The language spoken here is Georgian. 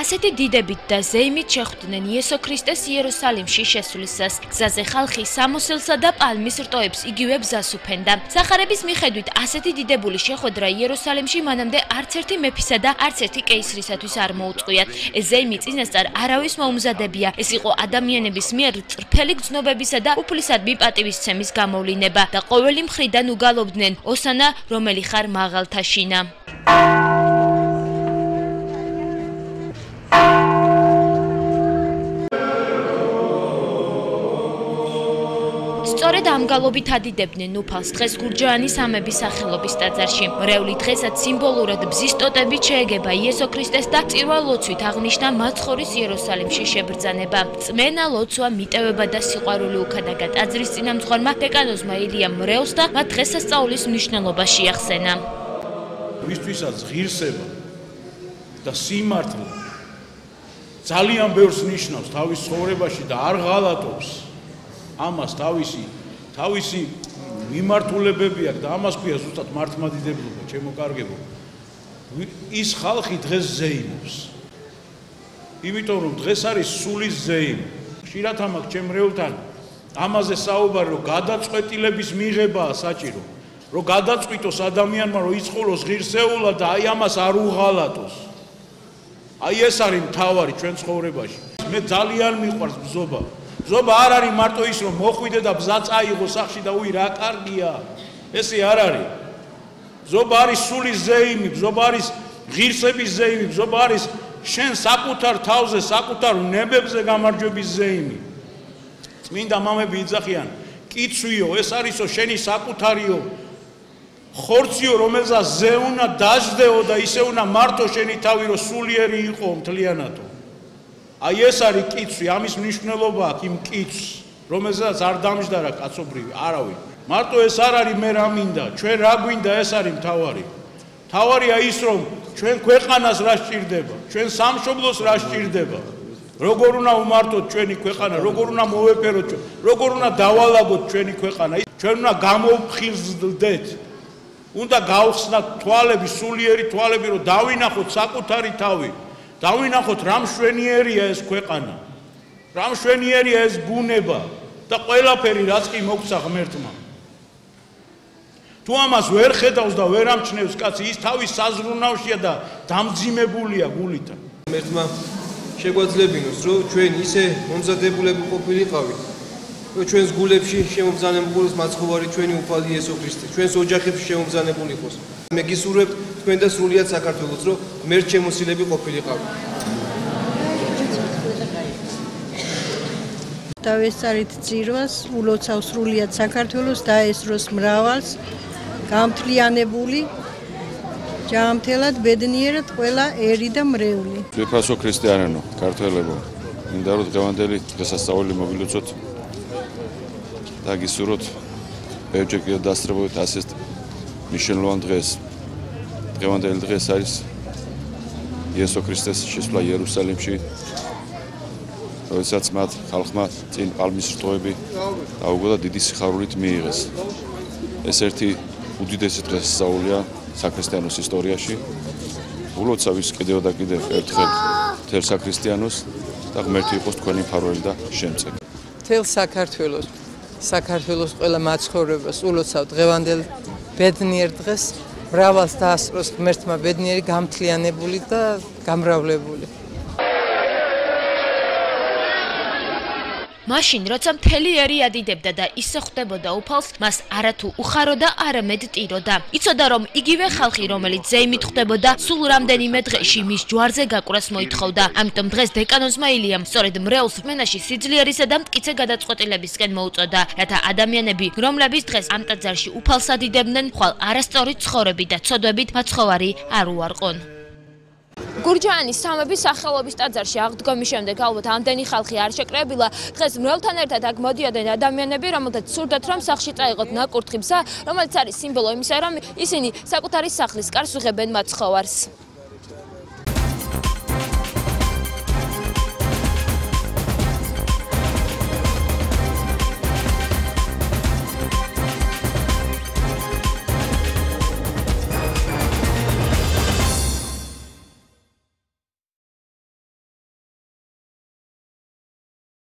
ასეთი დიდებით და ზეიმით შეხვდნენ იესო ქრისტეს იერუსალიმში შესვლისას. გზაზე ხალხი სამოსელსა და პალმის რტოებს იგივე გზას უფენდა. სახარების მიხედვით ასეთი დიდებული შეხვედრა იერუსალიმში მანამდე არც ერთი მეფისა და არც ერთი კეისრისათვის არ მოუწყვიათ. ეს ზეიმი წინასწარ არავის მოუმზადებია. ეს იყო ადამიანების მიერ წრფელი გრძნობებისა და უფლისადმი პატივისცემის გამოვლინება და ყოველი მხრიდან უგალობდნენ ოსანა, რომელი ხარ მაღალთა შინა. სწორედ ამ გალობით ადიდებდნენ უფალს დღეს გურჯაანის ამების სახელობის ტაძარში. მრევლი დღესაც სიმბოლურად ბზის ტოტებით შეეგება იესო ქრისტეს და წირვა-ლოცვით აღნიშნა მაცხოვრის იერუსალიმში შებრძანება. წმენა, ლოცვა, მიტევება და სიყვარული უქადაგა ტაძრის წინამძღვარმა დეკანოზმა ილიამ მრევლს და მათ დღესასწაულის მნიშვნელობა შეახსენა. ვისთვისაც ღირსება და სიმართლე ძალიან ბევრს ნიშნავს თავის ცხოვრებაში და არ ღალატობს. ამას თავისი მიმართულებები აქვს და ამას ქვია ზუსტად მართლმადიდებლობა, ჩემო კარგებო. ის ხალხი დღეს ზეიმობს. იმიტომ რომ დღეს არის სულის ზეიმი. ხშირად ამაქვს ჩემ მრევლთან ამაზე საუბარი, რომ გადაწყვეტილების მიღებაა საჭირო. რომ გადაწყვიტოს ადამიანმა, რომ იცხოვროს ღირსეულად და აი ამას არ უღალატოს. აი ეს არის მთავარი ჩვენ ცხოვრებაში. მე ძალიან მიყვარს ბზობა. ბზობა არ არის მარტო ის, რომ მოხვიდე და ბზა წაიღო სახში და უი რა კარგია. ესე არ არის. ბზობა არის სულის ზეიმი, ბზობა არის ღირსების ზეიმი, ბზობა არის შენ საკუთარ თავზე, საკუთარ ნებებზე გამარჯვების ზეიმი. წმინდა მამები იძახიან, კიცვიო, ეს არისო შენი საკუთარიო. ხორციო, რომელზეც ზეუნა დაждდეო და ისე უნდა მარტო შენი თავი, რომ სულიერი იყო მთლიანადო. აი ეს არის კიცვი, ამის მნიშვნელობა აქვს იმ კიცს, რომელზეც არ დამჯდარა კაცობრიwi, არავინ. მარტო ეს არ არის მე რა მინდა, ჩვენ რა გვინდა, ეს არის მთავარი. მთავარია ის, რომ ჩვენ ქვეყანას რა სჭირდება, ჩვენ სამშობლოს რა სჭირდება. როგორ უნდა უმართოთ ჩვენი ქვეყანა, როგორ უნდა მოვეფეროთ ჩვენ, როგორ უნდა დავალაგოთ ჩვენი ქვეყანა, ჩვენ უნდა გამოვხიზლდეთ. უნდა გავხსნათ თვალები, სულიერი თვალები, რომ დავინახოთ საკუთარი თავი. დავინახოთ რა მშვენიერია ეს ქვეყანა, რა მშვენიერია ეს ბუნება და ყველაფერი რაც კი მოგცა ღმერთმა. თუ ამას ვერ ხედავს და ვერ ამჩნევს კაცი, ის თავის საზრუნავშია და დამძიმებულია გულიდან. ღმერთმა შეგვაძლებინოს, რომ ჩვენ ისე მომზადებულები ყოფილიყავით, რომ ჩვენს გულებში შემობრძანებული მაცხოვარი ჩვენი უფალი იესო ქრისტე, ჩვენს ოჯახებში შემობრძანებული იყოს. მე გისურვებთ თქვენ და სრულიად საქართველოს, რომ ღმერთ შემოსილები ყოფილიყავით. დავესწარით წირვას, ულოცავს სრულიად საქართველოს და ესროს მრავალს, გამთლიანებული, ჯანმრთელად, ბედნიერად ყველა ერი და მრევლი. ვიფასო ქრისტიანენო, ქართველებო, მინდა რომ დღევანდელი დღესასწაული მოგილოცოთ და გისურვოთ ბევრჯერ კიდევ დასწრებოთ ასეთ მნიშვნელოვან დღეს. დღევანდელი დღეს არის იესო ქრისტეს შესვლა იერუსალიმში, როდესაც მათ ხალხმა წინ პალმის რტოები დაუგო და დიდი სიხარულით მიიღეს. ეს ერთი უდიდესი დღესასწაულია საქრისტიანოს ისტორიაში. ულოცავ ის კიდევ და კიდევ ერთხელ მთელ საქრისტიანოს და ღმერთი იყოს თქვენი მფარველი და შემწე. მთელ საქართველოს ყველა მაცხოვრებას ულოცავ დღევანდელ ბედნიერ დღეს, მრავალს დაასწროს ღმერთმა ბედნიერი, გამთლიანებული და გამრავლებული. მაშინ, როცა მთელი ერი ადიდებდა და ისე ხვდებოდა უფალს, მას არათუ უხარო და არამედ ტიროდა. იცოდა, რომ იგივე ხალხი, რომელიც ზეიმით ხვდებოდა, სულ რამდენიმე დღეში მის ჯვარზე გაკვრას მოითხოვდა. ამიტომ დღეს დეკანოზმა ილიამ სწორედ მრევლს რწმენაში სიძლიერისა და მტკიცე გადაწყვეტილებისკენ მოუწოდა, რათა ადამიანები, რომლებიც დღეს ამ ტაძარში უფალს ადიდებდნენ, ხვალ არასწორი ცხოვრებით და ცოდვებით მაცხოვარი არ უარყონ. გურჯაანის სამების სახელობის ტაძარში აღდგომის შემდეგ ალბათ ამდენი ხალხი არ შეკრებილა. დღეს მრევლთან ერთად აქ მოდიოდნენ ადამიანები, რომელთაც სურდათ რომ სახლში წაიღოთ ნაკურთხი ბზა, რომელიც არის სიმბოლო იმისა, რომ ისინი საკუთარი სახლის კარს უღებენ მაცხოვარს.